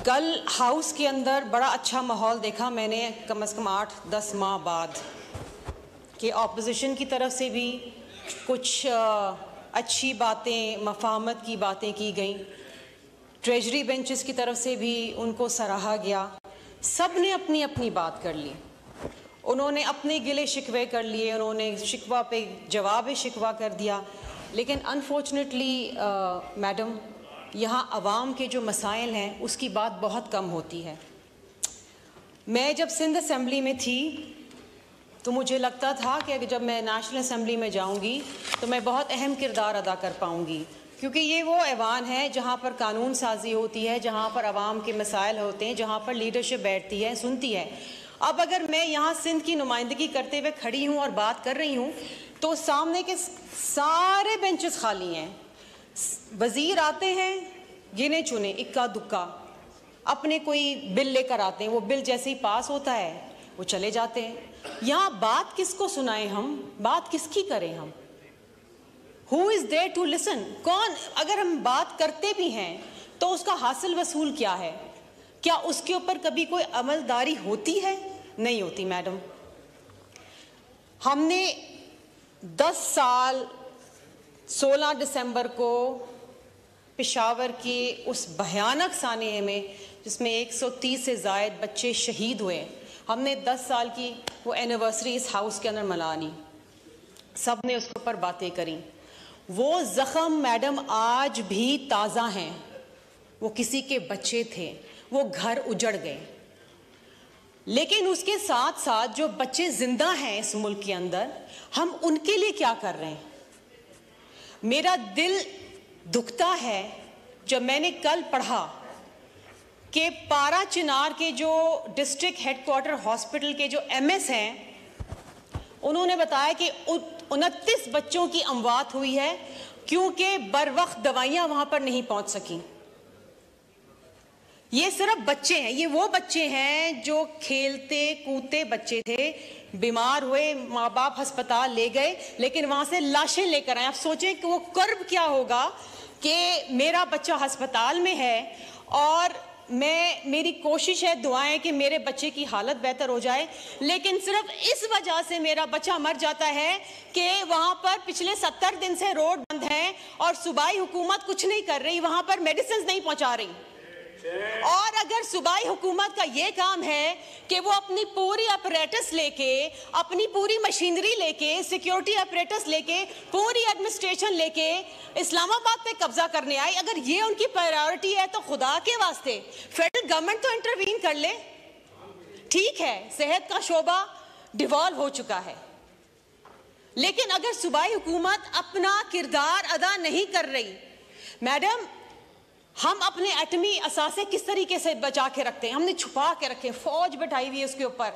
कल हाउस के अंदर बड़ा अच्छा माहौल देखा मैंने, कम से कम 8-10 माह बाद कि ऑपोजिशन की तरफ से भी कुछ अच्छी बातें, मफाहमत की बातें की गई, ट्रेजरी बेंचेस की तरफ से भी उनको सराहा गया। सब ने अपनी अपनी बात कर ली, उन्होंने अपने गिले शिकवे कर लिए, उन्होंने शिकवा पे जवाब शिकवा कर दिया। लेकिन अनफॉर्चुनेटली मैडम, यहाँ अवाम के जो मसाइल हैं उसकी बात बहुत कम होती है। मैं जब सिंध असम्बली में थी तो मुझे लगता था कि जब मैं नेशनल असम्बली में जाऊंगी तो मैं बहुत अहम किरदार अदा कर पाऊंगी, क्योंकि ये वो ऐवान है जहाँ पर कानून साजी होती है, जहाँ पर अवाम के मसाइल होते हैं, जहाँ पर लीडरशिप बैठती है, सुनती है। अब अगर मैं यहाँ सिंध की नुमाइंदगी करते हुए खड़ी हूँ और बात कर रही हूँ तो सामने के सारे बेंचेस खाली हैं। वज़ीर आते हैं गिने चुने, इक्का दुक्का, अपने कोई बिल लेकर आते हैं, वो बिल जैसे ही पास होता है वो चले जाते हैं। यहाँ बात किसको सुनाएं हम, बात किसकी करें हम? Who is there to listen? कौन, अगर हम बात करते भी हैं तो उसका हासिल वसूल क्या है? क्या उसके ऊपर कभी कोई अमलदारी होती है? नहीं होती मैडम। हमने 10 साल 16 दिसंबर को पेशावर के उस भयानक सानिए में जिसमें 130 से ज़ायद बच्चे शहीद हुए, हमने 10 साल की वो एनिवर्सरी इस हाउस के अंदर मनानी, सब ने उसके ऊपर बातें करी। वो ज़ख्म मैडम आज भी ताज़ा हैं। वो किसी के बच्चे थे, वो घर उजड़ गए, लेकिन उसके साथ साथ जो बच्चे जिंदा हैं इस मुल्क के अंदर, हम उनके लिए क्या कर रहे हैं? मेरा दिल दुखता है जब मैंने कल पढ़ा कि पारा चिनार के जो डिस्ट्रिक्ट हेडक्वार्टर हॉस्पिटल के जो एमएस हैं, उन्होंने बताया कि 29 बच्चों की अमवात हुई है क्योंकि बर वक्त दवाइयां वहां पर नहीं पहुंच सकी। ये सिर्फ बच्चे हैं, ये वो बच्चे हैं जो खेलते कूदते बच्चे थे, बीमार हुए, माँ बाप अस्पताल ले गए, लेकिन वहां से लाशें लेकर आए। आप सोचें कि वो कर्ब क्या होगा कि मेरा बच्चा अस्पताल में है और मेरी कोशिश है, दुआएं कि मेरे बच्चे की हालत बेहतर हो जाए, लेकिन सिर्फ इस वजह से मेरा बच्चा मर जाता है कि वहां पर पिछले 70 दिन से रोड बंद है और सूबाई हुकूमत कुछ नहीं कर रही, वहां पर मेडिसिन नहीं पहुंचा रही। और अगर सूबाई हुकूमत का ये काम है कि वो अपनी पूरी अपरेटस लेके, अपनी पूरी मशीनरी लेके, सिक्योरिटी अपरेटस लेके, पूरी एडमिनिस्ट्रेशन लेके इस्लामाबाद पे कब्जा करने आए, अगर ये उनकी प्रायोरिटी है तो खुदा के वास्ते फेडरल गवर्नमेंट तो इंटरवीन कर ले। ठीक है, सेहत का शोबा डिवॉल्व हो चुका है, लेकिन अगर सूबाई हुकूमत अपना किरदार अदा नहीं कर रही, मैडम, हम अपने एटमी असासे किस तरीके से बचा के रखते हैं? हमने छुपा के रखे, फौज बैठाई हुई है उसके ऊपर।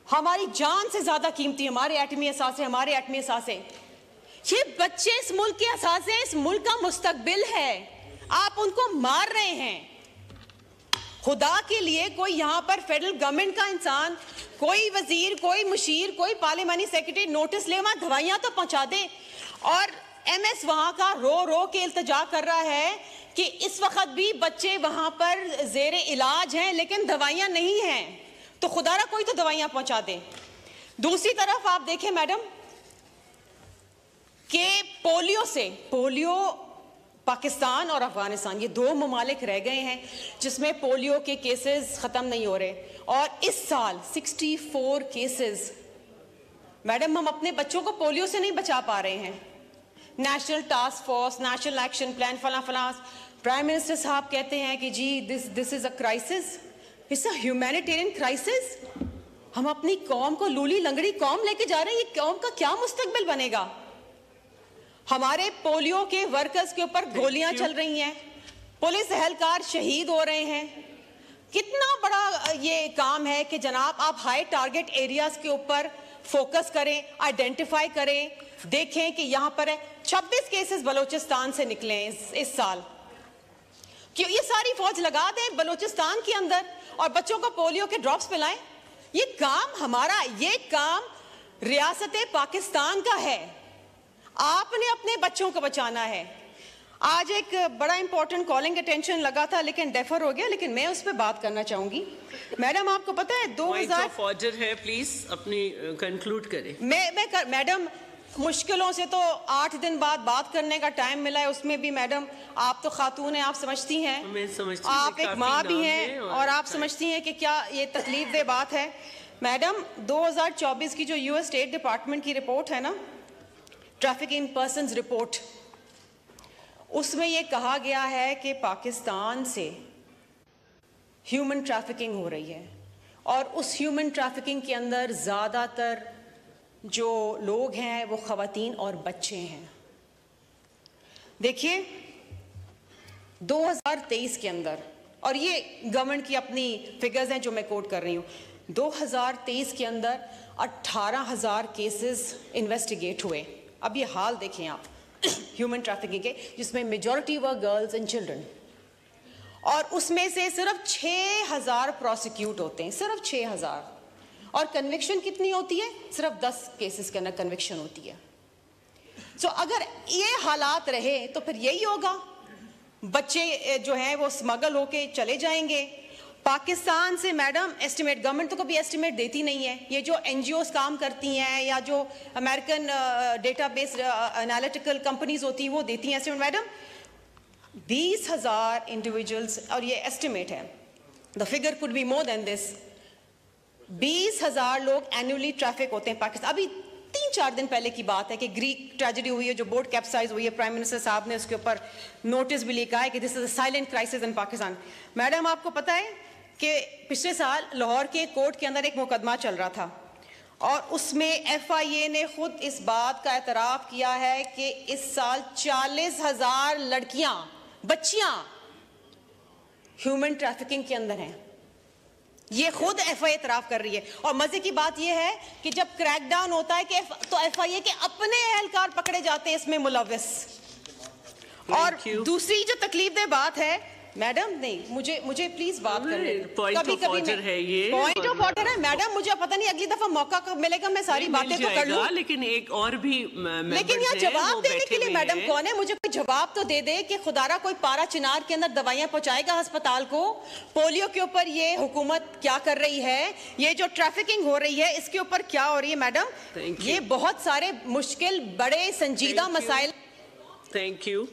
हमारी जान से ज्यादा कीमती हमारे एटमी असासे, हमारे एटमी असासे। ये बच्चे इस मुल्क के असासे, इस मुल्क का मुस्तकबिल है, आप उनको मार रहे हैं। खुदा के लिए कोई यहाँ पर फेडरल गवर्नमेंट का इंसान, कोई वजीर, कोई मुशीर, कोई पार्लियामानी सेक्रेटरी नोटिस ले, वहां दवाइयां तो पहुंचा दे। और एमएस वहां का रो रो के इल्तिजा कर रहा है कि इस वक्त भी बच्चे वहां पर जेरे इलाज हैं लेकिन दवाइयां नहीं हैं, तो खुदारा कोई तो दवाइयां पहुंचा दे। दूसरी तरफ आप देखें मैडम कि पोलियो पाकिस्तान और अफगानिस्तान, ये 2 ममालिक रह गए हैं जिसमें पोलियो के केसेस खत्म नहीं हो रहे, और इस साल 64 केसेस। मैडम, हम अपने बच्चों को पोलियो से नहीं बचा पा रहे हैं। National task force, national action plan, फला फला, प्राइम मिनिस्टर साहब कहते हैं कि जी this is a crisis, it's a humanitarian crisis. हम अपनी कौम को लूली लंगड़ी कौम लेके जा रहे हैं, ये कौम का क्या मुस्तकबिल बनेगा? हमारे पोलियो के वर्कर्स के ऊपर गोलियां चल रही हैं, पुलिस एहलकार शहीद हो रहे हैं। कितना बड़ा ये काम है कि जनाब आप हाई टारगेट एरियाज के ऊपर फोकस करें, आइडेंटिफाई करें, देखें कि यहां पर है 26 केसेस बलूचिस्तान से निकले इस साल। क्यों ये सारी फौज लगा दें बलूचिस्तान के अंदर और बच्चों को पोलियो के ड्रॉप्स पिलाएं? ये काम हमारा, ये काम रियासत पाकिस्तान का है। आपने अपने बच्चों को बचाना है। आज एक बड़ा इंपॉर्टेंट कॉलिंग अटेंशन लगा था लेकिन डेफर हो गया, लेकिन मैं उस पर बात करना चाहूंगी। मैडम आपको पता है 2000 ऑर्डर है, प्लीज अपनी कंक्लूड करें। मैडम मुश्किलों से तो 8 दिन बाद बात करने का टाइम मिला है, उसमें भी मैडम आप तो खातून हैं, आप समझती हैं, मैं समझती आप एक माँ भी हैं और आप समझती हैं कि क्या ये तकलीफ दे बात है। मैडम 2024 की जो यूएस स्टेट डिपार्टमेंट की रिपोर्ट है ना, ट्रैफिकिंग पर्सन्स रिपोर्ट, उसमें ये कहा गया है कि पाकिस्तान से ह्यूमन ट्रैफिकिंग हो रही है और उस ह्यूमन ट्रैफिकिंग के अंदर ज़्यादातर जो लोग हैं वो ख़वातीन और बच्चे हैं। देखिए 2023 के अंदर, और ये गवर्नमेंट की अपनी फिगर्स हैं जो मैं कोट कर रही हूँ, 2023 के अंदर 18,000 केसेस इन्वेस्टिगेट हुए। अब ये हाल देखें आप ह्यूमन ट्रैफिकिंग के, जिसमें majority were girls and children, और उसमें से सिर्फ 6,000 प्रोसिक्यूट होते हैं, सिर्फ 6,000, और कन्विक्शन कितनी होती है? सिर्फ 10 केसेस के अंदर कन्विक्शन होती है। सो अगर ये हालात रहे तो फिर यही होगा, बच्चे जो हैं वो स्मगल होके चले जाएंगे पाकिस्तान से। मैडम एस्टिमेट, गवर्नमेंट तो कभी एस्टिमेट देती नहीं है, ये जो एनजीओस काम करती हैं या जो अमेरिकन डेटाबेस एनालिटिकल कंपनीज होती हैं वो देती हैं एस्टिमेट। मैडम 20,000 इंडिविजुअल्स, और ये एस्टिमेट है, the figure could be more than this, 20,000 लोग एनुअली ट्रैफिक होते हैं पाकिस्तान। अभी 3-4 दिन पहले की बात है कि ग्रीक ट्रेजेडी हुई है, जो बोट कैप्साइज हुई है, प्राइम मिनिस्टर साहब ने उसके ऊपर नोटिस भी लिखा है कि this is a silent crisis in Pakistan. Madam आपको पता है कि पिछले साल लाहौर के कोर्ट के अंदर एक मुकदमा चल रहा था और उसमें FIA ने खुद इस बात का एतराफ़ किया है कि इस साल 40,000 लड़कियां, बच्चियां ह्यूमन ट्रैफिकिंग के अंदर हैं। ये खुद FIA एतराफ़ कर रही है। और मजे की बात यह है कि जब क्रैकडाउन होता है कि तो FIA के अपने एहलकार पकड़े जाते हैं इसमें मुलव्विस। और दूसरी जो तकलीफ दे बात है मैडम, नहीं मुझे प्लीज बात करने, पॉइंट ऑफ ऑर्डर है ये, पॉइंट ऑफ ऑर्डर है मैडम, मुझे पता नहीं अगली दफा मौका कब मिलेगा मैं सारी बातें तो कर लूं, लेकिन एक और भी लेकिन यहाँ जवाब देने के लिए मैडम कौन है? मुझे कोई जवाब तो दे दे कि खुदारा कोई पारा चिनार के अंदर दवाइयां पहुंचाएगा अस्पताल को। पोलियो के ऊपर ये हुकूमत क्या कर रही है, ये जो ट्रैफिकिंग हो रही है इसके ऊपर क्या हो रही है मैडम? ये बहुत सारे मुश्किल बड़े संजीदा मसाइल। Thank you.